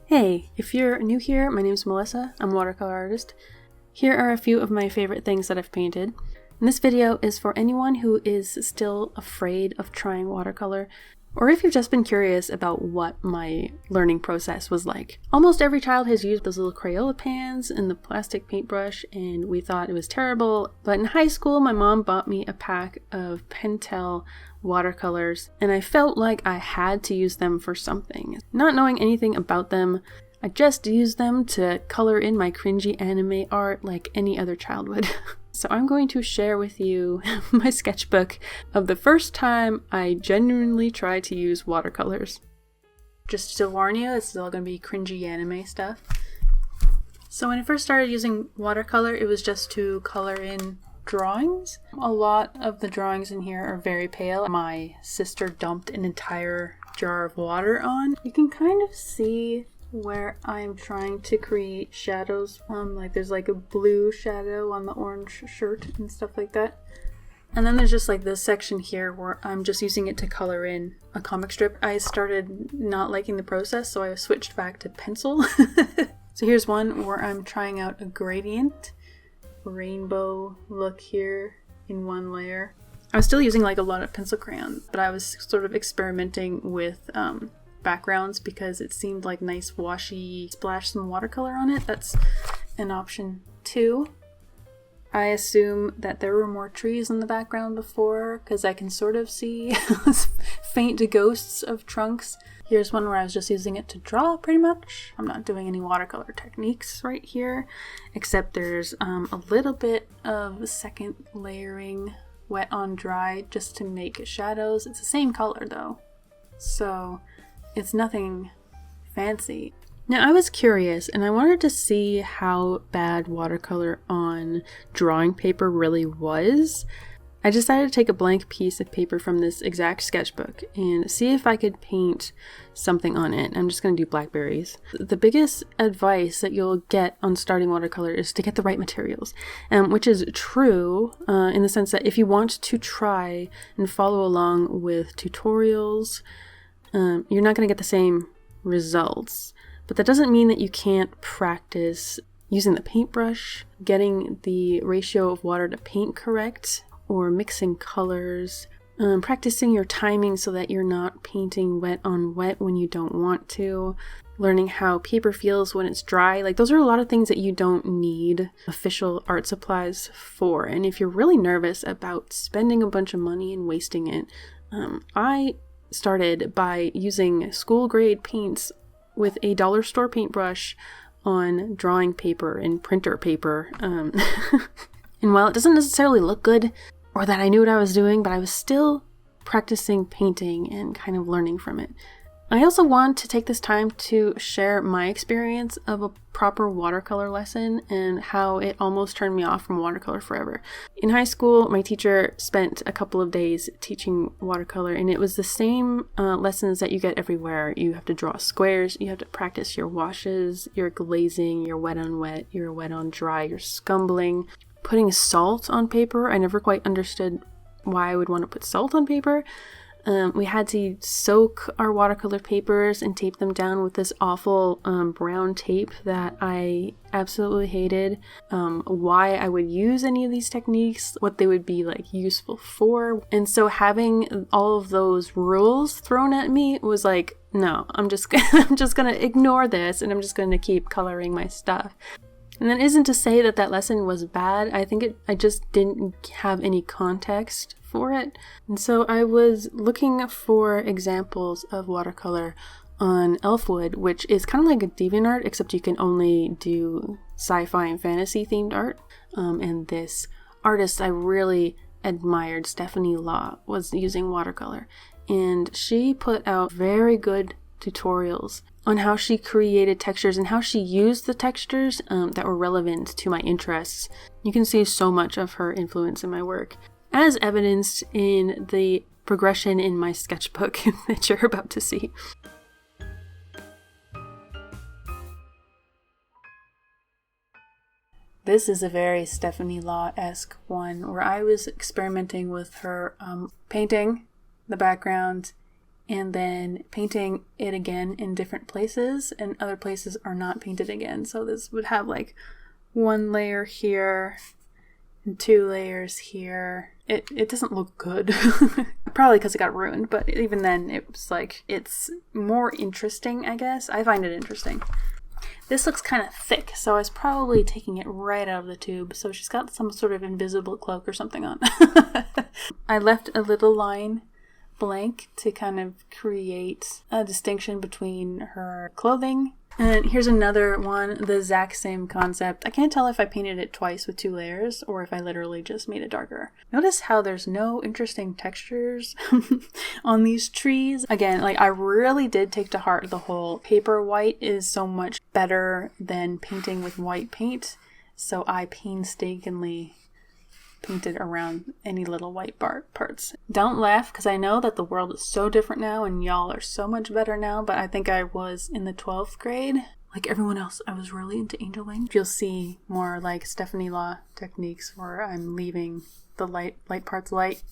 Hey, if you're new here, my name's Melissa. I'm a watercolor artist. Here are a few of my favorite things that I've painted. And this video is for anyone who is still afraid of trying watercolor, or if you've just been curious about what my learning process was like. Almost every child has used those little Crayola pans and the plastic paintbrush, and we thought it was terrible. But in high school, my mom bought me a pack of Pentel watercolors, and I felt like I had to use them for something. Not knowing anything about them, I just used them to color in my cringy anime art like any other child would. So I'm going to share with you my sketchbook of the first time I genuinely tried to use watercolors. Just to warn you, it's all going to be cringy anime stuff. So when I first started using watercolor, it was just to color in drawings. A lot of the drawings in here are very pale. My sister dumped an entire jar of water on. You can kind of see where I'm trying to create shadows. Like there's like a blue shadow on the orange shirt and stuff like that. And then there's just like this section here where I'm just using it to color in a comic strip. I started not liking the process, so I switched back to pencil. So here's one where I'm trying out a gradient rainbow look here in one layer. I was still using like a lot of pencil crayon, but I was sort of experimenting with backgrounds because it seemed like nice washy, splash some watercolor on it. That's an option too. I assume that there were more trees in the background before because I can sort of see faint ghosts of trunks. Here's one where I was just using it to draw pretty much. I'm not doing any watercolor techniques right here, except there's a little bit of second layering wet on dry just to make shadows. It's the same color though, so it's nothing fancy. Now I was curious and I wanted to see how bad watercolor on drawing paper really was. I decided to take a blank piece of paper from this exact sketchbook and see if I could paint something on it. I'm just going to do blackberries. The biggest advice that you'll get on starting watercolor is to get the right materials, which is true in the sense that if you want to try and follow along with tutorials, you're not going to get the same results. But that doesn't mean that you can't practice using the paintbrush, getting the ratio of water to paint correct, or mixing colors, practicing your timing so that you're not painting wet on wet when you don't want to, learning how paper feels when it's dry. Like those are a lot of things that you don't need official art supplies for. And if you're really nervous about spending a bunch of money and wasting it, I started by using school grade paints with a dollar store paintbrush on drawing paper and printer paper. And while it doesn't necessarily look good or that I knew what I was doing, but I was still practicing painting and kind of learning from it. I also want to take this time to share my experience of a proper watercolor lesson and how it almost turned me off from watercolor forever. In high school, my teacher spent a couple of days teaching watercolor, and it was the same lessons that you get everywhere. You have to draw squares, you have to practice your washes, your glazing, your wet on wet, your wet on dry, your scumbling. Putting salt on paper, I never quite understood why I would want to put salt on paper. We had to soak our watercolor papers and tape them down with this awful brown tape that I absolutely hated. Why I would use any of these techniques, what they would be like useful for. And so having all of those rules thrown at me was like, no, I'm just gonna ignore this and I'm just gonna keep coloring my stuff. And that isn't to say that that lesson was bad. I think I just didn't have any context for it. And so I was looking for examples of watercolor on Elfwood, which is kind of like a DeviantArt, except you can only do sci-fi and fantasy themed art. And this artist I really admired, Stephanie Law, was using watercolor. And she put out very good tutorials on how she created textures and how she used the textures that were relevant to my interests. You can see so much of her influence in my work, as evidenced in the progression in my sketchbook that you're about to see. This is a very Stephanie Law-esque one where I was experimenting with her painting the background and then painting it again in different places, and other places are not painted again. So this would have like one layer here and 2 layers here. It doesn't look good. Probably because it got ruined, but even then it was like, it's more interesting, I guess. I find it interesting. This looks kind of thick, so I was probably taking it right out of the tube. So she's got some sort of invisible cloak or something on. I left a little line blank to kind of create a distinction between her clothing. And here's another one, the exact same concept. I can't tell if I painted it twice with 2 layers or if I literally just made it darker. Notice how there's no interesting textures on these trees. Again, like I really did take to heart the whole paper white is so much better than painting with white paint. So I painstakingly painted around any little white parts. Don't laugh, because I know that the world is so different now and y'all are so much better now, but I think I was in the 12th grade. Like everyone else, I was really into angel wing. You'll see more like Stephanie Law techniques where I'm leaving the light parts light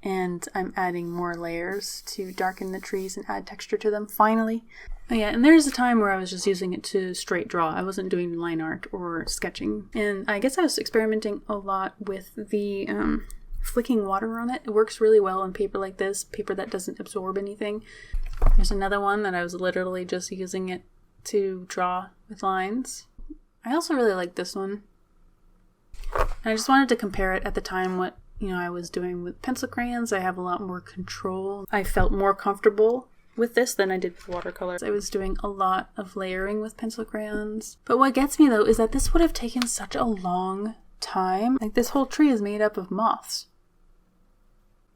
and I'm adding more layers to darken the trees and add texture to them finally. Oh yeah, and there's a time where I was just using it to straight draw. I wasn't doing line art or sketching. And I guess I was experimenting a lot with the flicking water on it. It works really well on paper like this, paper that doesn't absorb anything. There's another one that I was literally just using it to draw with lines. I also really like this one. And I just wanted to compare it at the time what, I was doing with pencil crayons. I have a lot more control. I felt more comfortable with this than I did with watercolors. I was doing a lot of layering with pencil crayons. But what gets me though is that this would have taken such a long time. Like this whole tree is made up of moths.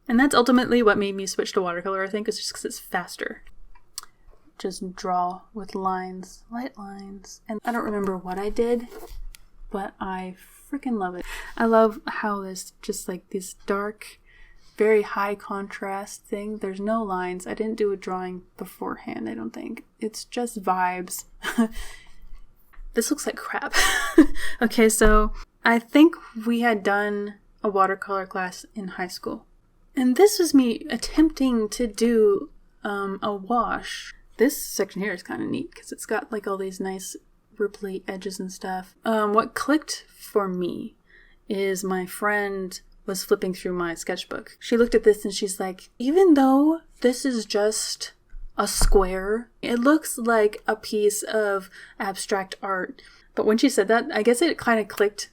And that's ultimately what made me switch to watercolor, I think, is just because it's faster. Just draw with lines, light lines. And I don't remember what I did, but I freaking love it. I love how this just like this dark, very high contrast thing. There's no lines. I didn't do a drawing beforehand, I don't think. It's just vibes. This looks like crap. Okay, so I think we had done a watercolor class in high school. And this was me attempting to do a wash. This section here is kind of neat because it's got like all these nice ripply edges and stuff. What clicked for me is my friend was flipping through my sketchbook. She looked at this and she's like, even though this is just a square, it looks like a piece of abstract art. But when she said that, I guess it kind of clicked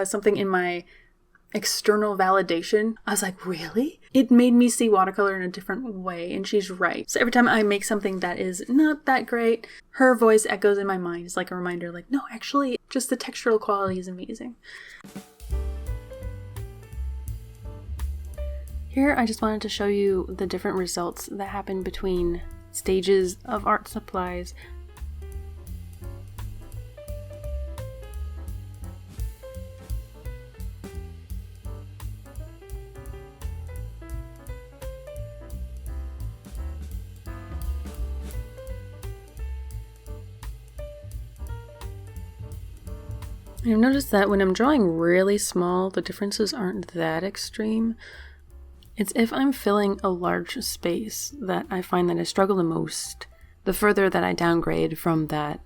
something in my external validation. I was like, really? It made me see watercolor in a different way, and she's right. So every time I make something that is not that great, her voice echoes in my mind. It's like a reminder, like, no, actually, just the textural quality is amazing. Here, I just wanted to show you the different results that happen between stages of art supplies. I've noticed that when I'm drawing really small, the differences aren't that extreme. It's if I'm filling a large space that I find that I struggle the most, the further that I downgrade from that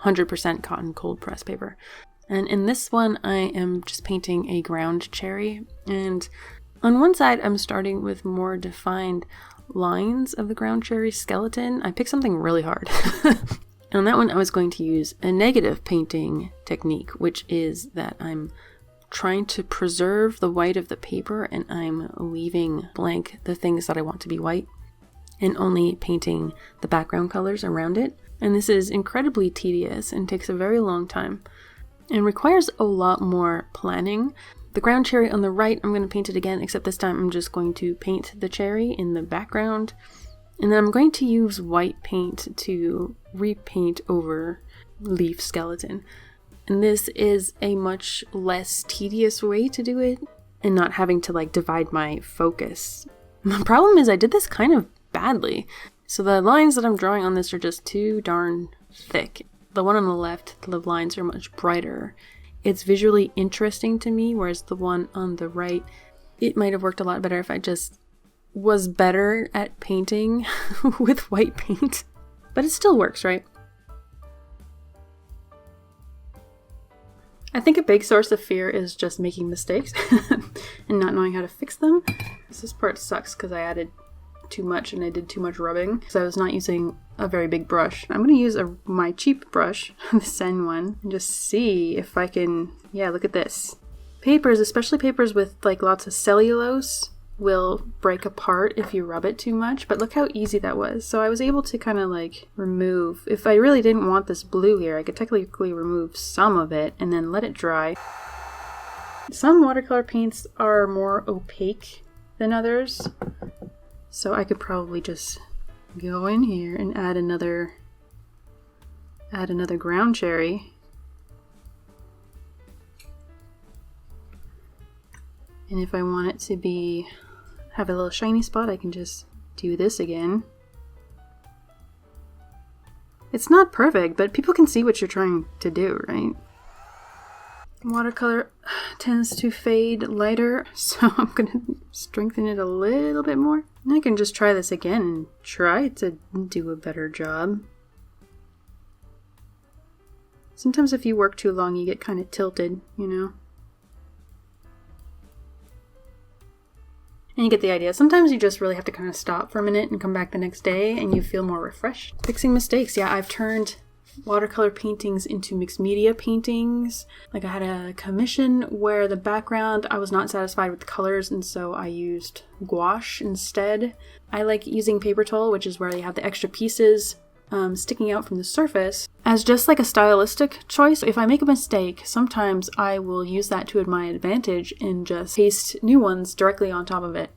100% cotton cold press paper. And in this one, I am just painting a ground cherry. And on one side, I'm starting with more defined lines of the ground cherry skeleton. I picked something really hard. And on that one, I was going to use a negative painting technique, which is that I'm trying to preserve the white of the paper and I'm leaving blank the things that I want to be white and only painting the background colors around it. And this is incredibly tedious and takes a very long time and requires a lot more planning. The ground cherry on the right, I'm going to paint it again, except this time I'm just going to paint the cherry in the background. And then I'm going to use white paint to repaint over leaf skeleton. And this is a much less tedious way to do it and not having to like divide my focus. The problem is I did this kind of badly. So the lines that I'm drawing on this are just too darn thick. The one on the left, the lines are much brighter. it's visually interesting to me, whereas the one on the right, it might have worked a lot better if I just was better at painting with white paint. But it still works, right? I think a big source of fear is just making mistakes and not knowing how to fix them. This part sucks because I added too much and I did too much rubbing, so I was not using a very big brush. I'm going to use my cheap brush, the Sen one, and just see if I can, yeah, look at this. Papers, especially papers with like lots of cellulose, will break apart if you rub it too much, but look how easy that was. So I was able to kind of like remove, if I really didn't want this blue here, I could technically remove some of it and then let it dry. Some watercolor paints are more opaque than others, so I could probably just go in here and add another ground cherry. And if I want it to have a little shiny spot, I can just do this again. It's not perfect, but people can see what you're trying to do, right? Watercolor tends to fade lighter, so I'm gonna strengthen it a little bit more. And I can just try this again and try to do a better job. Sometimes if you work too long, you get kind of tilted, you know? And you get the idea. Sometimes you just really have to kind of stop for a minute and come back the next day and you feel more refreshed. Fixing mistakes. Yeah, I've turned watercolor paintings into mixed media paintings. Like I had a commission where the background, I was not satisfied with the colors, and so I used gouache instead. I like using paper towel, which is where you have the extra pieces sticking out from the surface, as just like a stylistic choice. If I make a mistake, sometimes I will use that to my advantage and just paste new ones directly on top of it.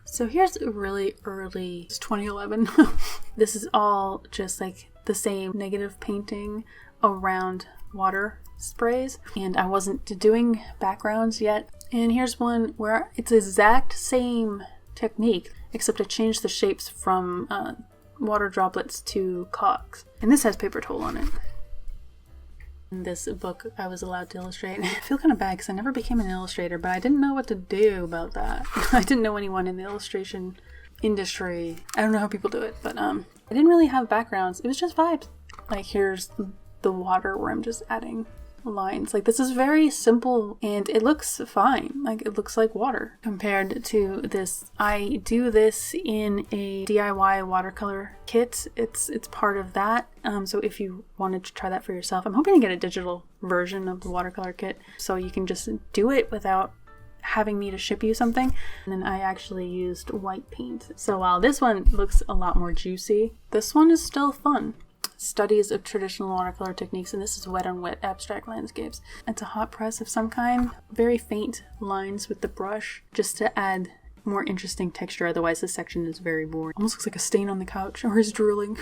So here's a really early, it's 2011. This is all just like the same negative painting around water sprays, and I wasn't doing backgrounds yet. And here's one where it's the exact same technique, except I changed the shapes from water droplets to cogs. And this has paper towel on it. In this book, I was allowed to illustrate. I feel kind of bad because I never became an illustrator, but I didn't know what to do about that. I didn't know anyone in the illustration industry. I don't know how people do it, but I didn't really have backgrounds. It was just vibes. Like here's the water where I'm just adding lines. Like this is very simple and it looks fine. Like it looks like water compared to this. I do this in a DIY watercolor kit. It's part of that. So if you wanted to try that for yourself, I'm hoping to get a digital version of the watercolor kit so you can just do it without having me to ship you something. And then I actually used white paint. So while this one looks a lot more juicy, this one is still fun. Studies of traditional watercolor techniques, and this is wet on wet abstract landscapes. It's a hot press of some kind, very faint lines with the brush just to add more interesting texture, otherwise this section is very boring. Almost looks like a stain on the couch or he's drooling.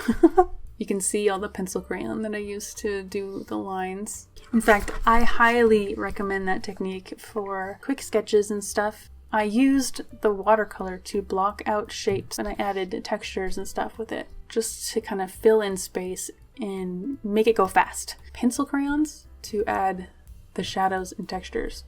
You can see all the pencil crayon that I used to do the lines. In fact, I highly recommend that technique for quick sketches and stuff. I used the watercolor to block out shapes and I added textures and stuff with it just to kind of fill in space and make it go fast. Pencil crayons to add the shadows and textures.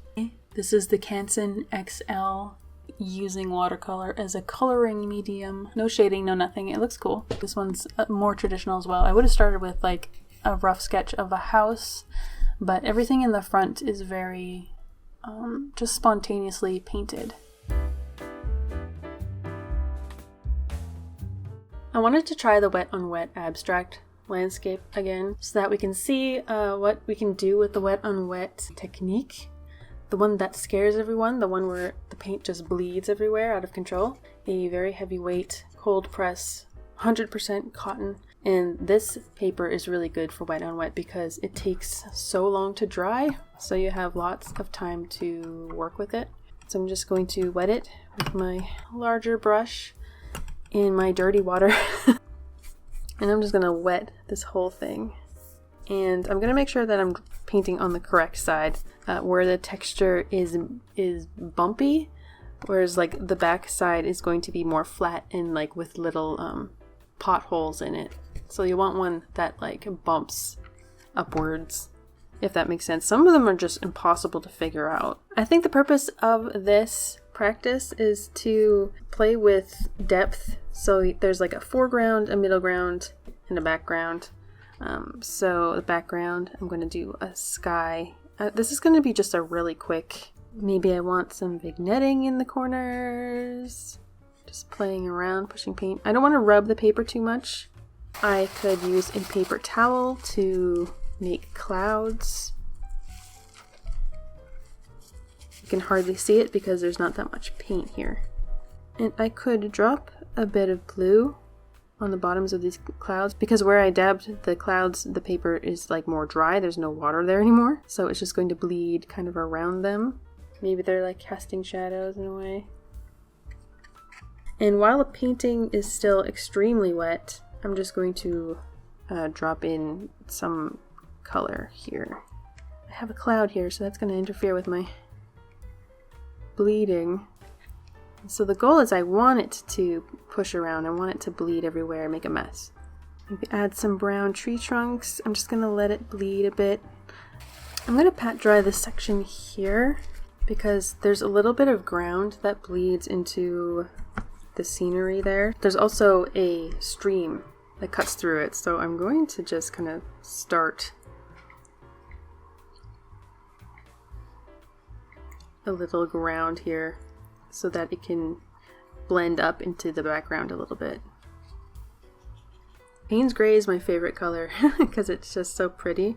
This is the Canson XL using watercolor as a coloring medium. No shading, no nothing. It looks cool. This one's more traditional as well. I would have started with like a rough sketch of a house, but everything in the front is very just spontaneously painted. I wanted to try the wet on wet abstract landscape again so that we can see what we can do with the wet on wet technique. The one that scares everyone, the one where the paint just bleeds everywhere out of control. A very heavyweight cold press, 100% cotton. And this paper is really good for wet on wet because it takes so long to dry, so you have lots of time to work with it. So I'm just going to wet it with my larger brush in my dirty water. And I'm just going to wet this whole thing. And I'm going to make sure that I'm painting on the correct side, where the texture is bumpy, whereas like the back side is going to be more flat and like with little potholes in it. So you want one that like bumps upwards, if that makes sense. Some of them are just impossible to figure out. I think the purpose of this practice is to play with depth. So there's like a foreground, a middle ground, and a background. So the background, I'm going to do a sky. This is going to be just a really quick, maybe I want some vignetting in the corners. Just playing around, pushing paint. I don't want to rub the paper too much. I could use a paper towel to make clouds. You can hardly see it because there's not that much paint here. And I could drop a bit of blue on the bottoms of these clouds because where I dabbed the clouds, the paper is like more dry. There's no water there anymore. So it's just going to bleed kind of around them. Maybe they're like casting shadows in a way. And while the painting is still extremely wet, I'm just going to drop in some color here. I have a cloud here, so that's going to interfere with my bleeding. So the goal is I want it to push around. I want it to bleed everywhere, make a mess. Maybe add some brown tree trunks. I'm just going to let it bleed a bit. I'm going to pat dry this section here because there's a little bit of ground that bleeds into the scenery there. There's also a stream that cuts through it, so I'm going to just kind of start a little ground here so that it can blend up into the background a little bit. Payne's Gray is my favorite color because it's just so pretty.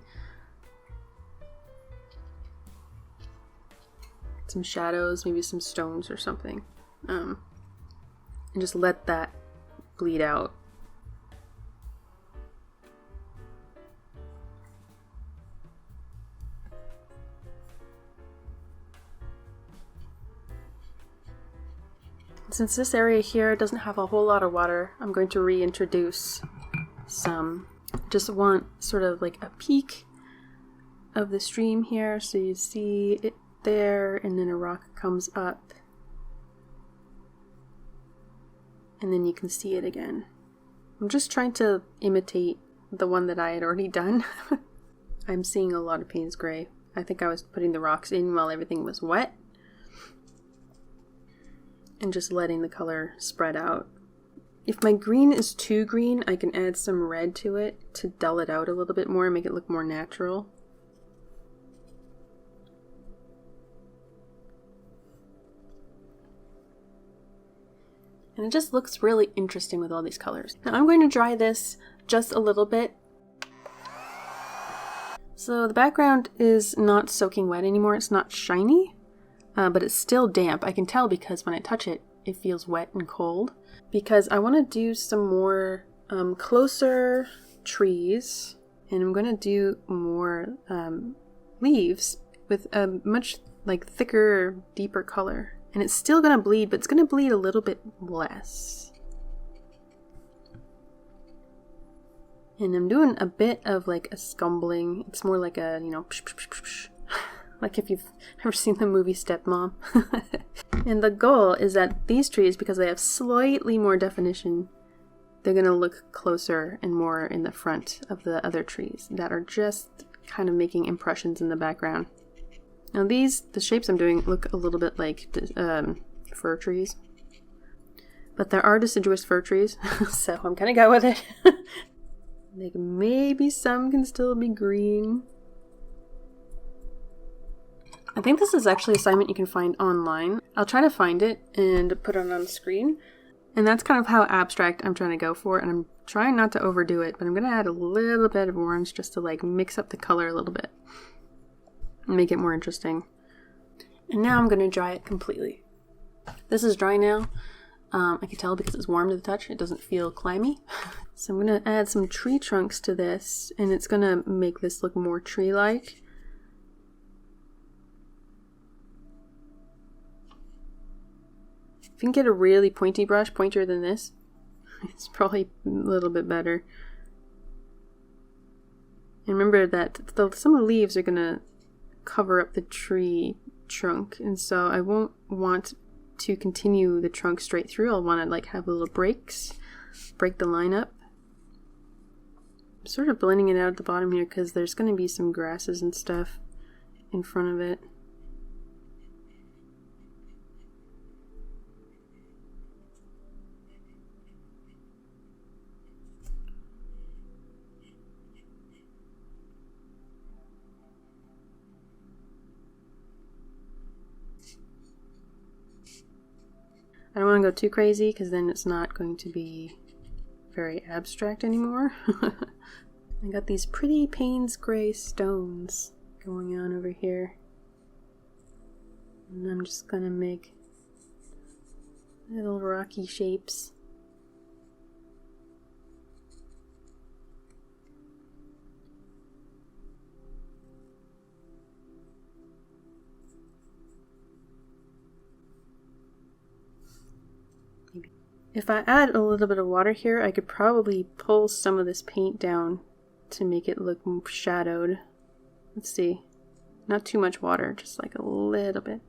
Some shadows, maybe some stones or something. And just let that bleed out. Since this area here doesn't have a whole lot of water, I'm going to reintroduce some. Just want sort of like a peak of the stream here, so you see it there, and then a rock comes up. And then you can see it again. I'm just trying to imitate the one that I had already done. I'm seeing a lot of Payne's Gray. I think I was putting the rocks in while everything was wet. And just letting the color spread out. If my green is too green, I can add some red to it to dull it out a little bit more and make it look more natural. And it just looks really interesting with all these colors. Now I'm going to dry this just a little bit. So the background is not soaking wet anymore. It's not shiny, but it's still damp. I can tell because when I touch it, it feels wet and cold. Because I want to do some more closer trees, and I'm going to do more leaves with a much like thicker, deeper color. And it's still going to bleed, but it's going to bleed a little bit less. And I'm doing a bit of like a scumbling. It's more like a, psh, psh, psh, psh, psh. Like if you've ever seen the movie Stepmom. And the goal is that these trees, because they have slightly more definition, they're going to look closer and more in the front of the other trees that are just kind of making impressions in the background. Now the shapes I'm doing look a little bit like fir trees. But there are deciduous fir trees, so I'm gonna go with it. Like maybe some can still be green. I think this is actually an assignment you can find online. I'll try to find it and put it on the screen. And that's kind of how abstract I'm trying to go for, and I'm trying not to overdo it, but I'm gonna add a little bit of orange just to like mix up the color a little bit. Make it more interesting. And now I'm going to dry it completely. This is dry now. I can tell because it's warm to the touch. It doesn't feel clammy. So I'm going to add some tree trunks to this, and it's going to make this look more tree-like. If you can get a really pointy brush, pointier than this, it's probably a little bit better. And remember that some of the leaves are going to cover up the tree trunk, and so I won't want to continue the trunk straight through. I'll want to like have little breaks, break the line up. I'm sort of blending it out at the bottom here because there's going to be some grasses and stuff in front of it. I don't want to go too crazy because then it's not going to be very abstract anymore. I got these pretty Payne's gray stones going on over here. And I'm just gonna make little rocky shapes. If I add a little bit of water here, I could probably pull some of this paint down to make it look shadowed. Let's see. Not too much water, just like a little bit.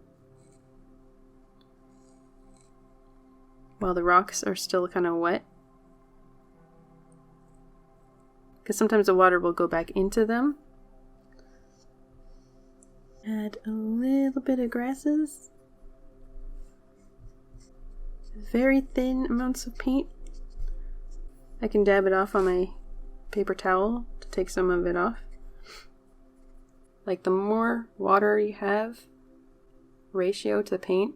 While the rocks are still kind of wet. Because sometimes the water will go back into them. Add a little bit of grasses. Very thin amounts of paint. I can dab it off on my paper towel to take some of it off. Like the more water you have ratio to the paint,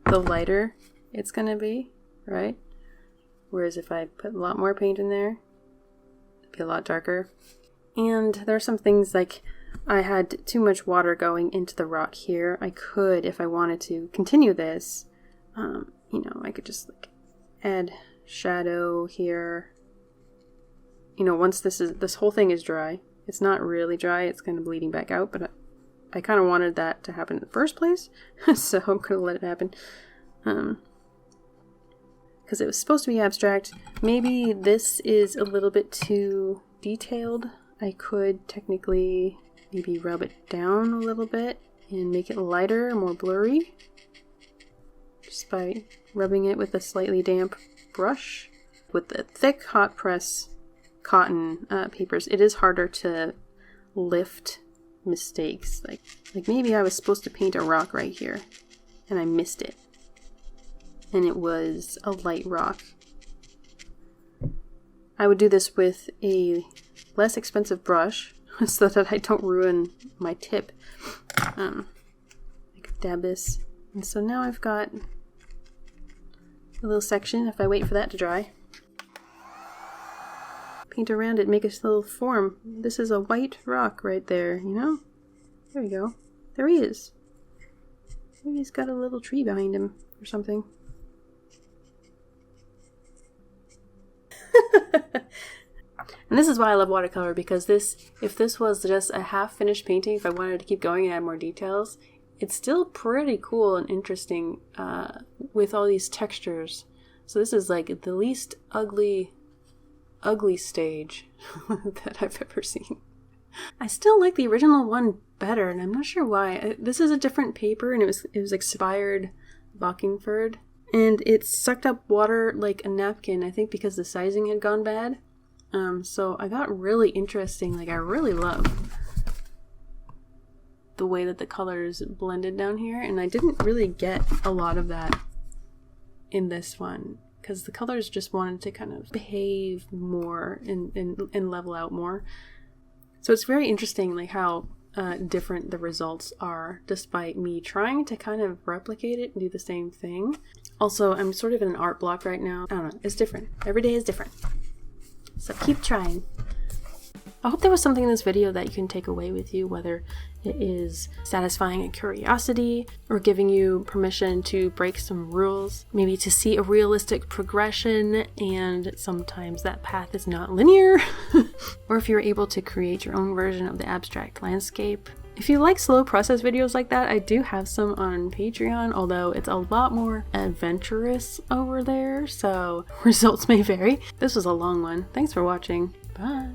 the lighter it's gonna be, right? Whereas if I put a lot more paint in there, it'd be a lot darker. And there are some things like I had too much water going into the rock here. I could, if I wanted to, continue this. You know, I could just like add shadow here. You know, once this whole thing is dry. It's not really dry, it's kind of bleeding back out, but I kind of wanted that to happen in the first place, so I'm gonna let it happen. Because it was supposed to be abstract. Maybe this is a little bit too detailed. I could technically maybe rub it down a little bit and make it lighter, more blurry. Just by rubbing it with a slightly damp brush. With the thick hot press cotton papers, it is harder to lift mistakes. Like maybe I was supposed to paint a rock right here and I missed it. And it was a light rock. I would do this with a less expensive brush so that I don't ruin my tip. I could dab this. And so now I've got a little section if I wait for that to dry. Paint around it, make a little form. This is a white rock right there, you know? There we go. There he is. Maybe he's got a little tree behind him or something. And this is why I love watercolor, because if this was just a half-finished painting, if I wanted to keep going and add more details, it's still pretty cool and interesting with all these textures. So this is like the least ugly stage that I've ever seen. I still like the original one better, and I'm not sure why. This is a different paper, and it was expired Bockingford, and it sucked up water like a napkin, I think because the sizing had gone bad. So I got really interesting, like I really love the way that the colors blended down here, and I didn't really get a lot of that in this one because the colors just wanted to kind of behave more and level out more. So it's very interesting like how different the results are despite me trying to kind of replicate it and do the same thing. Also, I'm sort of in an art block right now. I don't know, it's different. Every day is different. So keep trying. I hope there was something in this video that you can take away with you, whether it is satisfying a curiosity or giving you permission to break some rules, maybe to see a realistic progression, and sometimes that path is not linear, or if you're able to create your own version of the abstract landscape. If you like slow process videos like that, I do have some on Patreon, although it's a lot more adventurous over there, so results may vary. This was a long one. Thanks for watching. Bye!